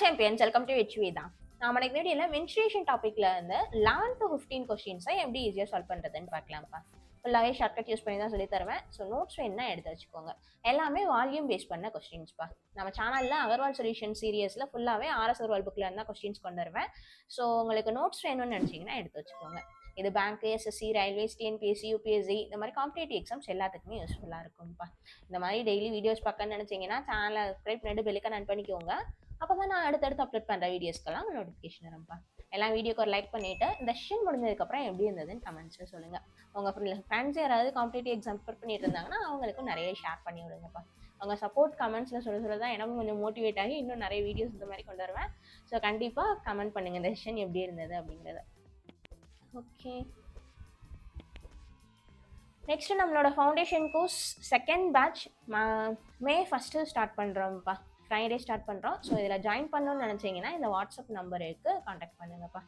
Champions welcome to HV தான். நாம இன்னைக்கு வீடியோல மென்சுரேஷன் டாபிக்ல இருந்து 11 to 15 கொஸ்டின்ஸை எப்படி ஈஸியா சால்வ் பண்றதுன்னு பார்க்கலாம்ப்பா. ஃபுல்லாவே ஷார்ட்கட் யூஸ் பண்ணி தான் சொல்லி தருவேன். ஸோ நோட்ஸ் வேணும்னா எடுத்து வச்சுக்கோங்க. எல்லாமே வால்யூம் பேஸ் பண்ண கொஸ்டின்ஸ்ப்பா. நம்ம சேனல்ல அகர்வால் சொல்யூஷன் சீரியஸ்ல ஃபுல்லாவே ஆர்எஸ் அகர்வால் புக்ல இருந்தா கொஸ்டின்ஸ் கொண்டு வருவேன். ஸோ உங்களுக்கு நோட்ஸ் வேணும்னு நினைச்சீங்கன்னா எடுத்து வச்சுக்கோங்க. இது bank, SSC, railways, TNPSC, UPSC இந்த மாதிரி காம்படிட்டிவ் எக்ஸாம்ஸ் எல்லாத்துக்குமே யூஸ்ஃபுல்லா இருக்கும்ப்பா. இந்த மாதிரி டெய்லி வீடியோஸ் பார்க்கணும்னு நினைச்சீங்கன்னா சேனலை சப்ஸ்கிரைப் பண்ணிட்டு பெல்லைக்கான் ஆன் பண்ணிக்கோங்க. அப்பதான் நான் அடுத்தடுத்து அப்லோட் பண்ற வீடியோஸ்க்கெல்லாம் நோட்டிஃபிகேஷன் வரும்ப்பா. எல்லா வீடியோக்கு ஒரு லைக் பண்ணிட்டு இந்த செஷன் முடிஞ்சதுக்கப்புறம் எப்படி இருந்ததுன்னு கமெண்ட்ஸ்ல சொல்லுங்க. உங்க ஃப்ரெண்ட்ஸ் யாராவது காம்படிட்டிவ் எக்ஸாம் ப்ரிப்பேர் பண்ணிட்டு இருந்தாங்கன்னா அவங்களுக்கும் நிறைய ஷேர் பண்ணி விடுங்கப்பா. அவங்க சப்போர்ட் கமெண்ட்ஸ்ல சொல்ல தான் எனக்கும் கொஞ்சம் மோட்டிவேட் ஆகி இன்னும் நிறைய வீடியோஸ் இந்த மாதிரி கொண்டு வருவேன். ஸோ கண்டிப்பா கமெண்ட் பண்ணுங்க இந்த செஷன் எப்படி இருந்தது அப்படிங்கிறத. ஓகே, நெக்ஸ்ட் நம்மளோட ஃபவுண்டேஷன் கோர்ஸ் செகண்ட் பேட்ச் மே 1 ஸ்டார்ட் பண்ணுறோம்ப்பா. ஃப்ரைடே ஸ்டார்ட் பண்ணுறோம். ஸோ இதில் ஜாயின் பண்ணணும்னு நினச்சிங்கன்னா இந்த வாட்ஸ்அப் நம்பருக்கு காண்டாக்ட் பண்ணுங்கப்பா.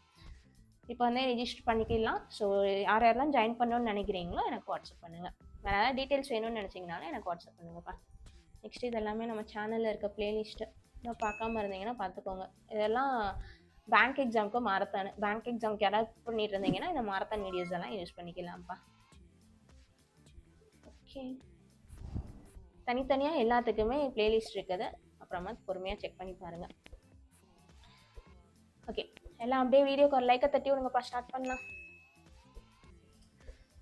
இப்போ வந்து ரெஜிஸ்டர் பண்ணிக்கலாம். ஸோ யார் யாரெல்லாம் ஜாயின் பண்ணணும்னு நினைக்கிறீங்களோ எனக்கு வாட்ஸ்அப் பண்ணுங்கள். வேறு ஏதாவது டீட்டெயில்ஸ் வேணும்னு நினச்சிங்கனாலும் எனக்கு வாட்ஸ்அப் பண்ணுங்கப்பா. நெக்ஸ்ட் இது எல்லாமே நம்ம சேனலில் இருக்க பிளேலிஸ்ட்டு இன்னும் பார்க்காம இருந்தீங்கன்னா பார்த்துக்கோங்க. இதெல்லாம் பேங்க் எக்ஸாமுக்கு மாரத்தான். பேங்க் எக்ஸாமுக்கு யாராவது பண்ணிட்டு இருந்தீங்கன்னா இந்த மாரத்தான் வீடியோஸ் எல்லாம் யூஸ் பண்ணிக்கலாம்ப்பா. ஓகே, தனித்தனியாக எல்லாத்துக்குமே பிளேலிஸ்ட் இருக்குது. அப்புறமா பொறுமையாக செக் பண்ணி பாருங்கள். ஓகே, எல்லாம் அப்படியே வீடியோக்கு ஒரு லைக்கை தட்டி விடுங்கப்பா. ஸ்டார்ட் பண்ணலாம்.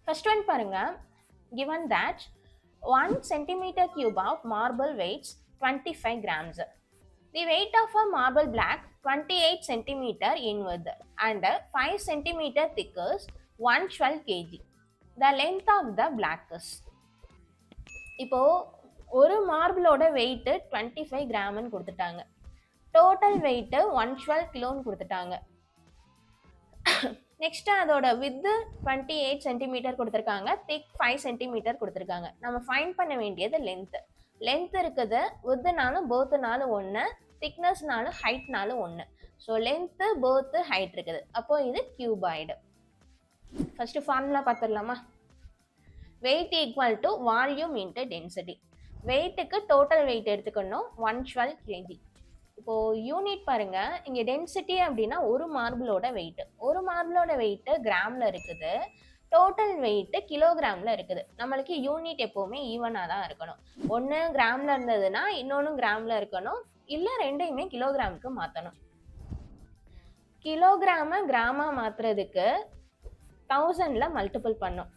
ஃபர்ஸ்ட் ஒன் பாருங்க. given that 1 centimeter cube of marble weighs 25 grams. The weight of a marble block 28 centimeter in width and 5 centimeter thick is 112 kg. The length of the block is. இப்போ ஒரு மார்பிளோட weight 25 கிராம்னு கொடுத்துட்டாங்க. Total wait 112 கிலோன்னு கொடுத்துட்டாங்க. Next அதோட with 28 centimetre கொடுத்துருக்காங்க, திக் 5 centimetre கொடுத்துருக்காங்க. நம்ம find பண்ண வேண்டியது லென்த். லென்த் இருக்குது, வித்னாலும் போத்துனாலும் ஒன்று, திக்னஸ்னாலும் ஹைட்னாலும் ஒன்று. ஸோ லென்த்து போத்து ஹைட் இருக்குது. அப்போ இது கியூபாய்டு. ஃபர்ஸ்ட் ஃபார்முலா பார்த்துடலாமா? Weight equal to volume into density. வெயிட்டுக்கு டோட்டல் வெயிட் எடுத்துக்கணும் 112 kg. இப்போ யூனிட் பாருங்க. இங்க டென்சிட்டி அப்படின்னா ஒரு மார்பிளோட வெயிட். ஒரு மார்பிளோட வெயிட் கிராம்ல இருக்குது, டோட்டல் வெயிட் கிலோகிராம்ல இருக்குது. நம்மளுக்கு யூனிட் எப்பவுமே ஈவனா தான் இருக்கணும். ஒன்னு கிராம்ல இருந்ததுன்னா இன்னொன்னு கிராம்ல இருக்கணும், இல்ல ரெண்டையுமே கிலோகிராமுக்கு மாத்தணும். கிலோகிராம கிராமா மாத்துறதுக்கு 1000ல மல்டிபிள் பண்ணும்.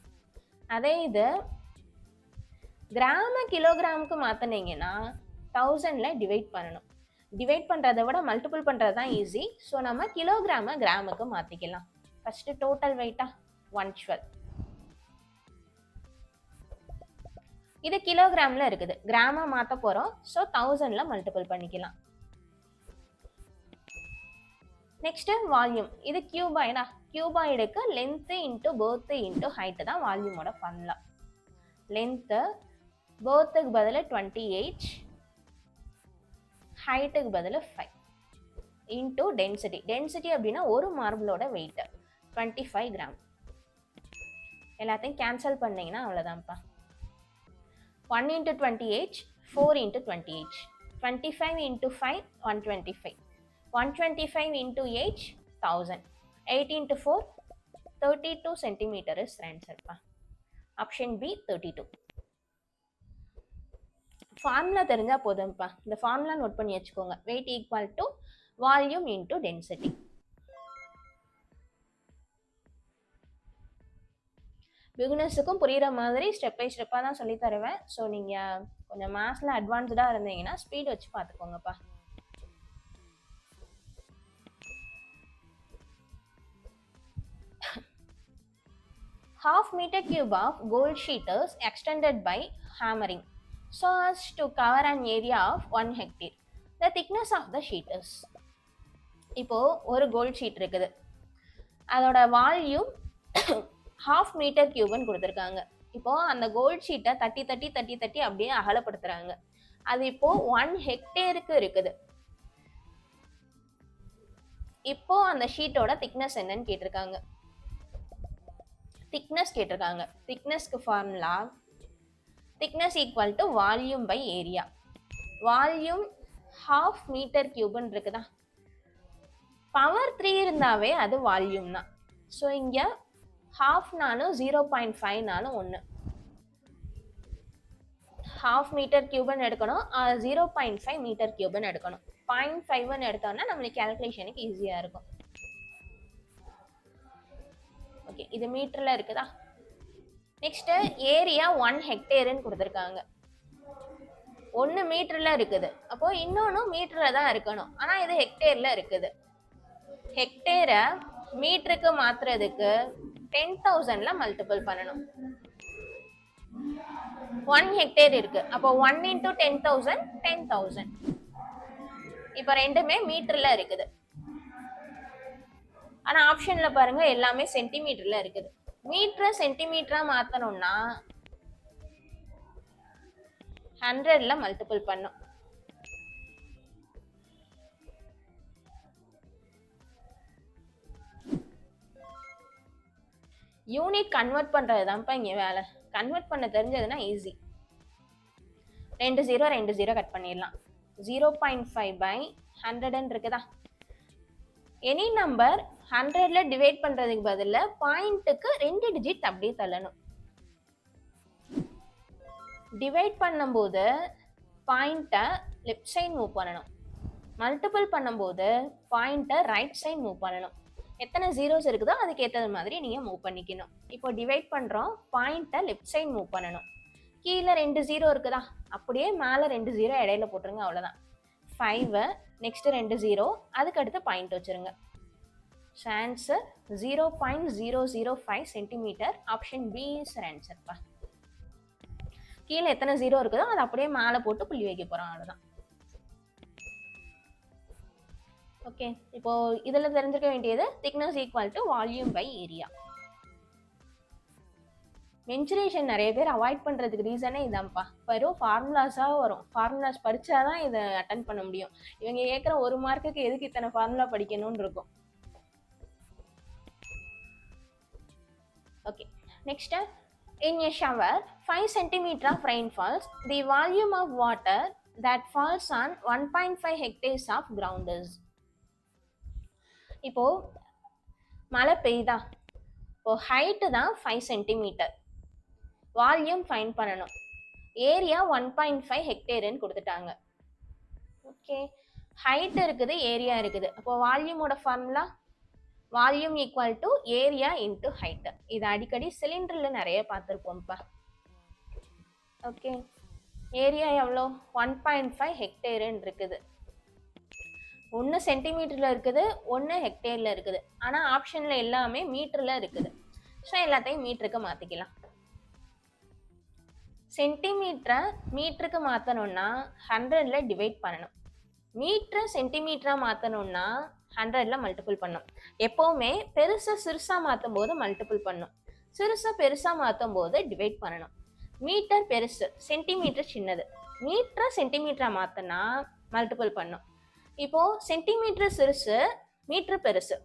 அதே இது கிராம கிலோகிராமுக்கு மாத்தினீங்கன்னா 1000ல டிவைட் பண்ணணும். டிவைட் பண்றதை விட மல்டிபிள் பண்றது தான் ஈஸி. ஸோ நம்ம கிலோகிராம கிராமுக்கு மாத்திக்கலாம். ஃபர்ஸ்ட் டோட்டல் வெயிட்டா 112. இது கிலோகிராம்ல இருக்குது, கிராமா மாத்த போறோம். ஸோ 1000ல மல்டிபிள் பண்ணிக்கலாம். Next volume. இது கியூபாய்டா. கியூபாய்டுக்கு length into breadth into height தான் வால்யூமோட ஃபார்முலா. லென்த்து போத்துக்கு பதில் 28, ஹைட்டுக்கு பதில் 5 இன்டூ டென்சிட்டி. டென்சிட்டி அப்படின்னா ஒரு மார்பிளோட வெயிட் 25 கிராம். எல்லாத்தையும் கேன்சல் பண்ணீங்கன்னா அவ்வளோதான்ப்பா. 1 into 28, 4 into 28, 25 into 5 125, 125 into 8 1000, 8 into 4 32 centimetre is ஆன்சர்ப்பா. Option B 32. ஃபார்முலா தெரிஞ்சா போதும்ப்பா. இந்த ஃபார்முலா நோட் பண்ணி வச்சுக்கோங்க. Weight equal to volume into density. பிகினர்ஸுக்கும் புரியுற மாதிரி ஸ்டெப் பை ஸ்டெப்பாக தான் சொல்லி தருவேன். ஸோ நீங்கள் கொஞ்சம் மேத்ஸில் அட்வான்ஸ்டாக இருந்தீங்கன்னா ஸ்பீட் வச்சு பார்த்துக்கோங்கப்பா. Half meter cube of gold sheet is extended by hammering so as to cover an area of 1 hectare. The thickness of the sheet is. இப்போ ஒரு கோல்ட் ஷீட் இருக்குது, அதோட வால்யூம் 1/2 மீட்டர் கியூப்னு கொடுத்துருக்காங்க. இப்போ அந்த கோல்ட் ஷீட்டை தட்டி தட்டி தட்டி தட்டி அப்படியே அகலப்படுத்துறாங்க. அது இப்போ 1 ஹெக்டேருக்கு இருக்குது. இப்போ அந்த ஷீட்டோட திக்னஸ் என்னன்னு கேட்டிருக்காங்க. திக்னஸ் கேட்டிருக்காங்க. திக்னஸ்க்கு formula thickness equal to volume by area. Volume half metre கியூப்னு இருக்குதா. பவர் 3 இருந்தாவே அது வால்யூம் தான். ஸோ இங்கே ஹாஃப்னாலும் 0.5நாலும் 1, ஹாஃப் மீட்டர் கியூப்னு எடுக்கணும், 0.5 மீட்டர் கியூப்னு எடுக்கணும். 0.5ன்னு எடுத்தோம்னா நம்மளுக்கு கேல்குலேஷனுக்கு ஈஸியாக இருக்கும். ஓகே, இது மீட்டரில் இருக்குதா. நெக்ஸ்ட்டு ஏரியா 1 ஹெக்டேருன்னு கொடுத்துருக்காங்க. 1 மீட்டரில் இருக்குது, அப்போ இன்னொன்று மீட்டரில் தான் இருக்கணும். ஆனால் இது ஹெக்டேரில் இருக்குது. ஹெக்டேரை மீட்டருக்கு மாற்றுறதுக்கு 10,000ல மல்டிபிள் பண்ணணும். 1 ஹெக்டேர் இருக்கு, அப்போ 1 × 10,000 10,000. இப்போ ரெண்டுமே மீட்டரில் இருக்குது. ஆனால் ஆப்ஷனில் பாருங்க எல்லாமே சென்டிமீட்டரில் இருக்குது. மீட்டரை சென்டிமீட்டரா மாற்றணும்னா 100ல மல்டிபிள் பண்ணும். யூனிட் கன்வெர்ட் பண்ணுறது தான்ப்பா இங்கே வேலை. கன்வெர்ட் பண்ண தெரிஞ்சதுன்னா ஈஸி. 2 0 2 0 கட் பண்ணிடலாம். 0.5/100 இருக்குதா. எனி நம்பர் 100ல டிவைட் பண்ணுறதுக்கு பதிலாக பாயிண்ட்டுக்கு 2 டிஜிட் அப்படியே தள்ளணும். டிவைட் பண்ணும்போது பாயிண்ட்டை லெஃப்ட் சைட் மூவ் பண்ணணும். மல்டிபிள் பண்ணும்போது பாயிண்ட்டை ரைட் சைட் மூவ் பண்ணணும். எத்தனை ஜீரோஸ் இருக்குதோ அதுக்கு ஏற்றது மாதிரி நீங்கள் மூவ் பண்ணிக்கணும். இப்போ டிவைட் பண்ணுறோம், பாயிண்ட்டை லெஃப்ட் சைட் மூவ் பண்ணணும். கீழே 2 0 இருக்குதா, அப்படியே மேலே 2 0 இடையில போட்டுருங்க, அவ்வளோதான். 5 நெக்ஸ்ட்டு 2 0, அதுக்கு அடுத்து பாயிண்ட் வச்சுருங்க. Answer 0.005 centimetre. Option B is ஆன்சர்ப்பா. கீழே எத்தனை 0 இருக்குதோ அதை அப்படியே மேலே போட்டு புள்ளி வைக்க போகிறோம், அவ்வளோதான். ஓகே, இப்போ இதில் தெரிஞ்சுக்க வேண்டியது thickness equal to volume by area. Mensuration நிறைய பேர் அவாய்ட் பண்ணுறதுக்கு ரீசனே இதான்ப்பா. வெறும் ஃபார்முலாஸாக வரும், ஃபார்முலாஸ் படித்தாதான் இதை அட்டன் பண்ண முடியும். இவங்க கேட்குற 1 மார்க்குக்கு எதுக்கு இத்தனை ஃபார்முலா படிக்கணும்னு இருக்கும். Okay, next in a shower 5 cm of rain falls, the volume of water that falls on 1.5 hectares of ground is. இப்போ மழை பெய்யுதா, இப்போ ஹைட்டு தான் 5 சென்டிமீட்டர், வால்யூம் ஃபைன் பண்ணணும், ஏரியா 1.5 ஹெக்டேருன்னு கொடுத்துட்டாங்க. ஓகே, ஹைட் இருக்குது, ஏரியா இருக்குது, அப்போ வால்யூமோட formula volume equal to area into height. இது அடிக்கடி சிலிண்டரில் நிறைய பார்த்துருப்போம்ப்பா. ஓகே, ஏரியா எவ்வளோ, 1.5 ஹெக்டேருன்னு இருக்குது. 1 சென்டிமீட்டரில் இருக்குது, 1 ஹெக்டேரில் இருக்குது. ஆனால் ஆப்ஷனில் எல்லாமே மீட்டரில் இருக்குது. ஸோ எல்லாத்தையும் மீட்டருக்கு மாற்றிக்கலாம். சென்டிமீட்டரை மீட்டருக்கு மாற்றணுன்னா 100ல டிவைட் பண்ணணும். மீட்டரை சென்டிமீட்டராக மாற்றணுன்னா 100ல மல்டிபிள் பண்ணும். எப்போவுமே பெருசை சிறுசாக மாற்றும் போது மல்டிபிள் பண்ணும், சிறுசை பெருசாக மாற்றும் போது டிவைட் பண்ணணும். மீட்டர் பெருசு, சென்டிமீட்டர் சின்னது. மீட்டரை சென்டிமீட்டராக மாற்றினா மல்டிபிள் பண்ணும். இப்போது சென்டிமீட்டர் சிறுசு, மீட்டர் பெருசு,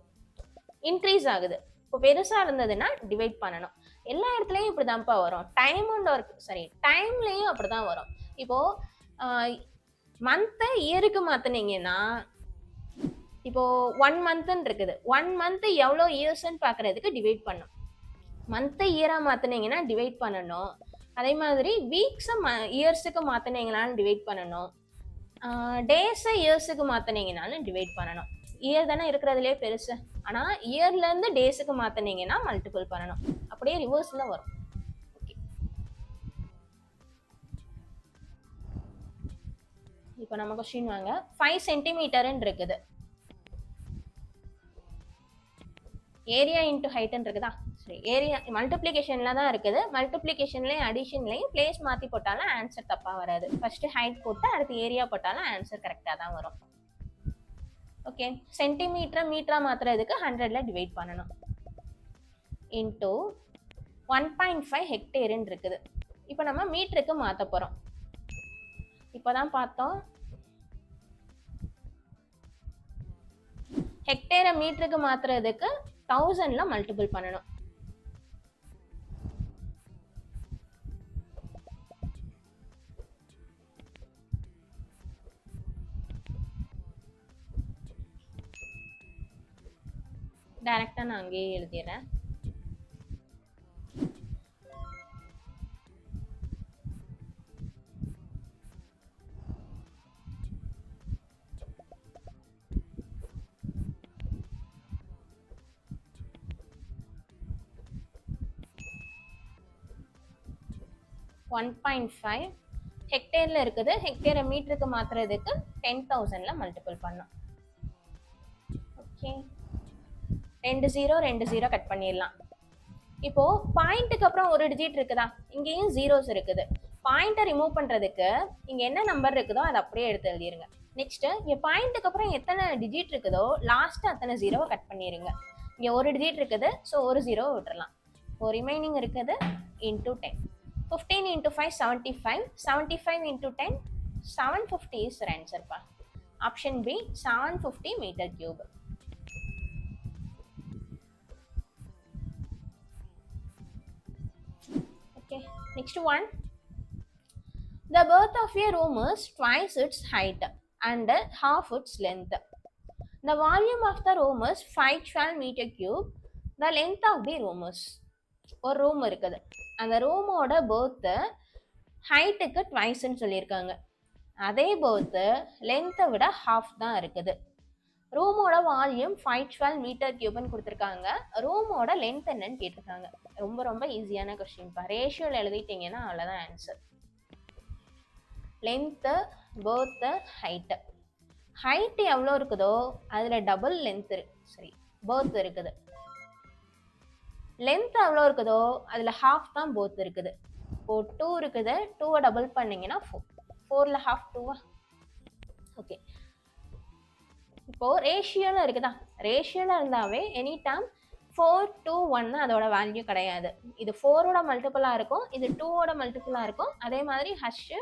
இன்க்ரீஸ் ஆகுது. இப்போ பெருசாக இருந்ததுன்னா டிவைட் பண்ணணும். எல்லா இடத்துலையும் இப்படி தான்ப்பா வரும். டைம் அண்ட் ஒர்க் சரி, டைம்லேயும் அப்படி தான் வரும். இப்போது மந்த்தை இயருக்கு மாற்றினீங்கன்னா, இப்போது 1 மந்த்துன்னு இருக்குது, 1 மந்த்து எவ்வளோ இயர்ஸ்ன்னு பார்க்குறதுக்கு டிவைட் பண்ணும். மந்த்தை இயராக மாற்றினீங்கன்னா டிவைட் பண்ணணும். அதே மாதிரி வீக்ஸை இயர்ஸுக்கு மாற்றினீங்கனாலும் டிவைட் பண்ணணும். டேஸை இயர்ஸுக்கு மாற்றினீங்கனாலும் டிவைட் பண்ணணும். இயர் தானே இருக்கிறதுலே பெருசு, ஆனால் இயர்லேருந்து டேஸுக்கு மாற்றினீங்கன்னா மல்டிபிள் பண்ணணும். அப்படியே ரிவர்ஸில் வரும். ஓகே, இப்போ நம்ம கொஸ்டின் வாங்க. 5 சென்டிமீட்டருன்னு இருக்குது, ஏரியா இன்ட்டு ஹைட்டுன்னு இருக்குதா. சரி, ஏரியா மல்டிப்ளிகேஷனில் தான் இருக்குது. மல்டிப்ளிகேஷன்லேயும் அடிஷன்லேயும் பிளேஸ் மாற்றி போட்டாலும் ஆன்சர் தப்பாக வராது. ஃபஸ்ட்டு ஹைட் போட்டு அடுத்து ஏரியா போட்டாலும் ஆன்சர் கரெக்டாக தான் வரும். ஓகே, சென்டிமீட்டரை மீட்டராக மாற்றுறதுக்கு 100ல டிவைட் பண்ணணும். இன்ட்டு 1.5 ஹெக்டேருன்னு இருக்குது. இப்போ நம்ம மீட்டருக்கு மாற்ற போகிறோம். இப்போ தான் பார்த்தோம், ஹெக்டேரை மீட்டருக்கு மாற்றுறதுக்கு 1000ல மல்டிபிள் பண்ணணும். டைரெக்டாக நான் அங்கேயே எழுதிடுறேன். ஒன் 1.5 ஹெக்டேரில் இருக்குது. ஹெக்டேரை மீட்டருக்கு மாற்றுறதுக்கு 10,000ல் மல்டிபிள் பண்ணோம். ஓகே, 2 0 கட் பண்ணிடலாம். இப்போ பாயிண்ட்டுக்கு அப்புறம் ஒரு டிஜிட் இருக்குதா, இங்கேயும் ஜீரோஸ் இருக்குது. பாயிண்ட்டை ரிமூவ் பண்ணுறதுக்கு இங்கே என்ன நம்பர் இருக்குதோ அதை அப்படியே எடுத்து எழுதிருங்க. நெக்ஸ்ட் இங்கே பாயிண்ட்டுக்கு அப்புறம் எத்தனை டிஜிட் இருக்குதோ லாஸ்ட்டு அத்தனை ஜீரோவை கட் பண்ணிடுங்க. இங்கே ஒரு டிஜிட் இருக்குது, ஸோ ஒரு ஜீரோவை விட்டுறலாம். இப்போ ரிமைனிங் இருக்குது into 10. 15 into 5 75. 75 into 10 750 is your answer pa. Option B 750 meter cube. Okay, next one. The birth of a room is twice its height and half its length. The volume of the room is 512 meter cube. The length of the room is, ஒரு room இருக்குது, அந்த ரூமோட பேர்த்து ஹைட்டுக்கு ட்வைஸ்ன்னு சொல்லியிருக்காங்க. அதே பேர்த்து லென்த்தை விட ஹாஃப் தான் இருக்குது. ரூமோட வால்யூம் 512 மீட்டர் கியூப்னு கொடுத்துருக்காங்க. ரூமோட லென்த் என்னன்னு கேட்டிருக்காங்க. ரொம்ப ரொம்ப ஈஸியான கொஸ்டின்ப்பா. ரேஷியோவில் எழுதிட்டீங்கன்னா அவ்வளோதான் ஆன்சர். லென்த்து, பேர்த்து, ஹைட்டு. ஹைட்டு எவ்வளோ இருக்குதோ அதில் டபுள் லென்த் பேர்த் இருக்குது. லென்த் எவ்வளோ இருக்குதோ அதில் ஹாஃப் தான் போத் இருக்குது. இப்போது 2 இருக்குது, 2வை டபுள் பண்ணிங்கன்னா 4. 4ல் ஹாஃப் 2வா? ஓகே, இப்போது ரேஷியோவில் இருக்குதா, ரேஷியோவில் இருந்தாவே எனி டைம் 4 2 1 அதோட வேல்யூ கிடையாது. இது 4ஓட மல்டிபிளாக இருக்கும், இது 2ஓட மல்டிபிளாக இருக்கும். அதே மாதிரி ஹஷ்ஷு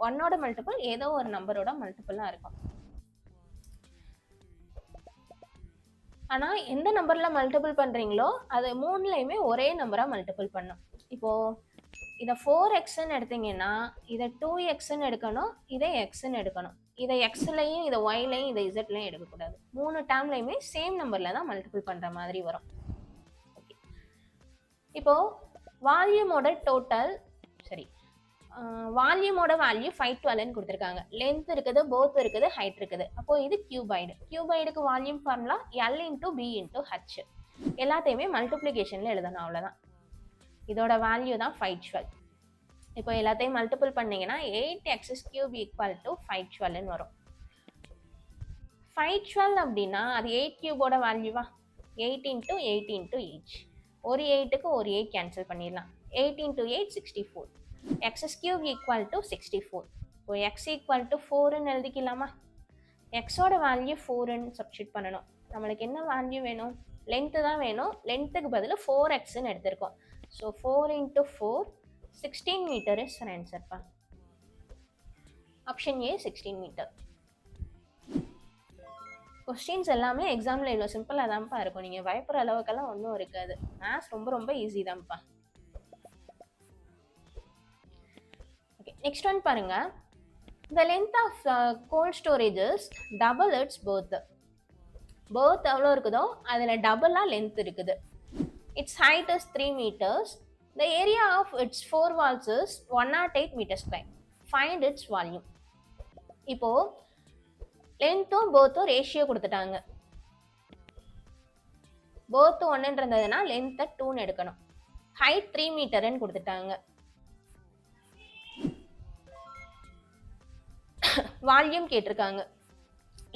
1ஓட மல்டிபிள் ஏதோ ஒரு நம்பரோட மல்டிபிளாக இருக்கும். ஆனால் எந்த நம்பரில் மல்டிபிள் பண்ணுறீங்களோ அது மூணுலையுமே ஒரே நம்பராக மல்டிபிள் பண்ணும். இப்போது இதை 4xன்னு எடுத்தீங்கன்னா இதை 2xன்னு எடுக்கணும், இதை எக்ஸ்ன்னு எடுக்கணும். இதை எக்ஸ்லையும் இதை ஒய்லையும் இதை இசட்லையும் எடுக்கக்கூடாது. 3 டேர்ம்லையுமே சேம் நம்பரில் தான் மல்டிபிள் பண்ணுற மாதிரி வரும். இப்போது வால்யூமோட டோட்டல் வால்யூமோட வேல்யூ 512ன்னு கொடுத்துருக்காங்க. லென்த் இருக்குது, போத் இருக்குது, ஹைட் இருக்குது. அப்போ இது கியூபாய்டு. கியூபாய்டுக்கு volume formula L × B × H. எல்லாத்தையுமே மல்டிப்ளிகேஷனில் எழுதணும், அவ்வளோதான். இதோட வேல்யூ தான் 512. இப்போ எல்லாத்தையும் மல்டிபிள் பண்ணிங்கன்னா 8x³ = 512ன்னு வரும். 512 அப்படின்னா அது 8 கியூபோட வேல்யூவா? 8 × 8 × each. ஒரு 8க்கு ஒரு 8 கேன்சல் பண்ணிடலாம். 8 × 8 64. x³ = 64. இப்போ x = 4ன்னு எழுதிக்கலாமா? எக்ஸோட வேல்யூ 4ன்னு சப்ஸ்டிட் பண்ணணும். நம்மளுக்கு என்ன வேல்யூ வேணும்? லென்த்து தான் வேணும். லென்த்துக்கு பதில் 4xன்னு எடுத்திருக்கோம். ஸோ 4 × 4 16 மீட்டர் இஸ் ஆன்சர்ப்பா. Option A 16 metre. கொஸ்டின்ஸ் எல்லாமே எக்ஸாமில் இவ்வளோ சிம்பிளாக தான்ப்பா இருக்கும். நீங்கள் பயப்படுற அளவுக்கெல்லாம் ஒன்றும் இருக்காது. மேத்ஸ் ரொம்ப ரொம்ப ஈஸி தான்ப்பா. ஓகே, நெக்ஸ்ட் ஒன் பாருங்க. The length of cold storage is double its berth. Berth எவ்வளோ இருக்குதோ அதில் டபுளாக லென்த் இருக்குது. Its height is 3 meters. The area of its 4 walls is 108 meters square. Find its volume. இப்போ லென்த்தும் பேர்த்தும் ரேஷியோ கொடுத்துட்டாங்க. பேர்த்து 1ன்னு இருந்ததுன்னா லென்த்தை 2ன்னு எடுக்கணும். ஹைட் 3 மீட்டர்ன்னு கொடுத்துட்டாங்க. வால்யூம் கேட்டிருக்காங்க.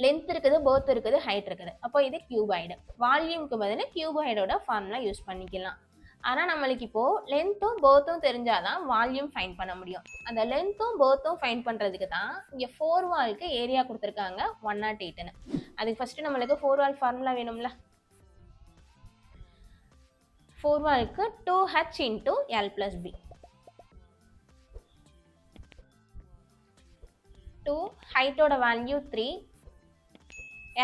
லென்த் இருக்குது, பேர்த் இருக்குது, ஹைட் இருக்குது. அப்போ இது கியூபாய்டு. வால்யூமுக்கு பதில் கியூபாய்டோட ஃபார்முலா யூஸ் பண்ணிக்கலாம். ஆனால் நம்மளுக்கு இப்போது லென்த்தும் பேர்த்தும் தெரிஞ்சாதான் வால்யூம் ஃபைன் பண்ண முடியும். அந்த லென்த்தும் பேர்த்தும் ஃபைன் பண்ணுறதுக்கு தான் இங்கே 4 வால்க்கு ஏரியா கொடுத்துருக்காங்க 108ன்னு. அதுக்கு ஃபஸ்ட்டு நம்மளுக்கு 4 வால் ஃபார்முலா வேணும்ல. 4 வால்க்கு 2h × L + B. 2 ஹைட்டோட வேல்யூ 3.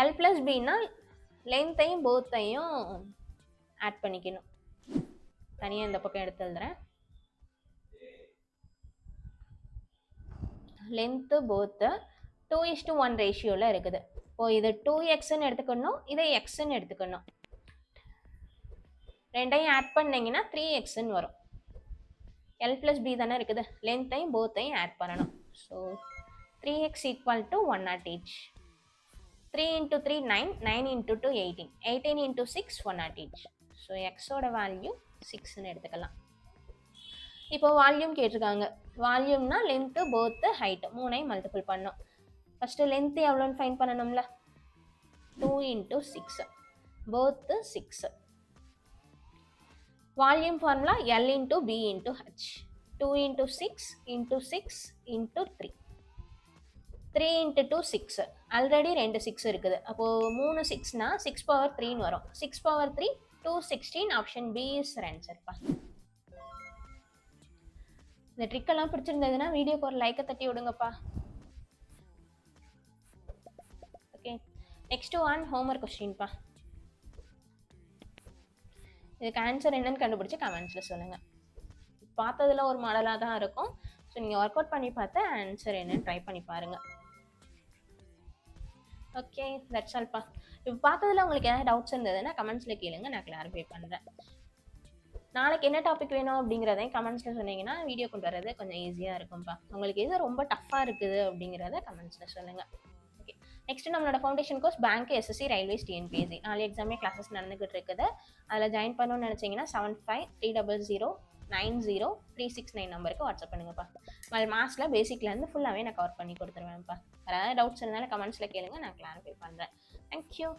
L + Bனா லென்த்தையும் பேர்த்தையும் ஆட் பண்ணிக்கணும். தனியாக இந்த பக்கம் எடுத்து எழுதுறேன். லென்த்து பேர்த்து 2:1 ரேஷியோவில் இருக்குது. இப்போ இது 2xன்னு எடுத்துக்கணும், இதை எக்ஸ்ன்னு எடுத்துக்கணும். ரெண்டையும் ஆட் பண்ணீங்கன்னா 3xன்னு வரும். L plus B தானே இருக்குது, லென்த்தையும் போத்தையும் ஆட் பண்ணணும். So 3x equal to 108. 3 into 3 9, 9 into 2 18, 18 into 6 108. So எக்ஸோட வேல்யூ 6ன்னு எடுத்துக்கலாம். இப்போ வால்யூம் கேட்டிருக்காங்க. வால்யூம்னா லென்த்து போத்து ஹைட்டு மூணையும் மல்டிபிள் பண்ணோம். ஃபஸ்ட்டு லென்த்து எவ்வளோன்னு ஃபைன் பண்ணணும்ல, 2 into 6, போத்து 6. Volume formula L into B into H. 2 into 6 into 6 into 3. 3 into 2 6. Already 2 6 இருக்குது. அப்போது 3 6னா 6 power 3ன்னு வரும். 6 power 3 216. ஆப்ஷன் பி இஸ் ஆன்சர்ப்பா. இந்த ட்ரிக்கெல்லாம் பிடிச்சிருந்ததுன்னா வீடியோக்கு ஒரு லைக்கை தட்டி விடுங்கப்பா. ஓகே, நெக்ஸ்ட் ஒன் ஹோம்ஒர்க் கொஸ்டின்ப்பா. இதுக்கு ஆன்சர் என்னன்னு கண்டுபிடிச்சி கமெண்ட்ஸில் சொல்லுங்கள். பார்த்ததில் ஒரு மாடலாக தான் இருக்கும். ஸோ நீங்கள் ஒர்க் அவுட் பண்ணி பார்த்து ஆன்சர் என்னன்னு ட்ரை பண்ணி பாருங்கள். ஓகே, தட்ஸ் ஆல்ப்பா. இப்போ பார்த்ததில் உங்களுக்கு ஏதாவது டவுட்ஸ் இருந்ததுன்னா கமெண்ட்ஸில் கேளுங்க, நான் கிளாரிஃபை பண்ணுறேன். நாளைக்கு என்ன டாபிக் வேணும் அப்படிங்கிறதையும் கமெண்ட்ஸில் சொன்னீங்கன்னா வீடியோ கொண்டு வரது கொஞ்சம் ஈஸியாக இருக்கும்ப்பா. உங்களுக்கு எது ரொம்ப டஃப்பாக இருக்குது அப்படிங்கிறத கமெண்ட்ஸில் சொல்லுங்கள். ஓகே, நெக்ஸ்ட் நம்மளோட foundation course bank, SSC, railways, TNPSC 4 எக்ஸாமே கிளாஸஸ் நடந்துகிட்டு இருக்குது. அதில் ஜாயின் பண்ணணும்னு நினச்சிங்கன்னா 7530090369 நம்பருக்கு வாட்ஸ்அப் பண்ணுங்கப்பா. மேத்ஸில் பேசிக்லேருந்து ஃபுல்லாகவே நான் கவர் பண்ணி கொடுத்துருவேன்ப்பா. வேறு ஏதாவது டவுட்ஸ் இருந்தாலும் கமெண்ட்ஸில் கேளுங்க, நான் கிளாரிஃபை பண்ணுறேன். தேங்க்யூ.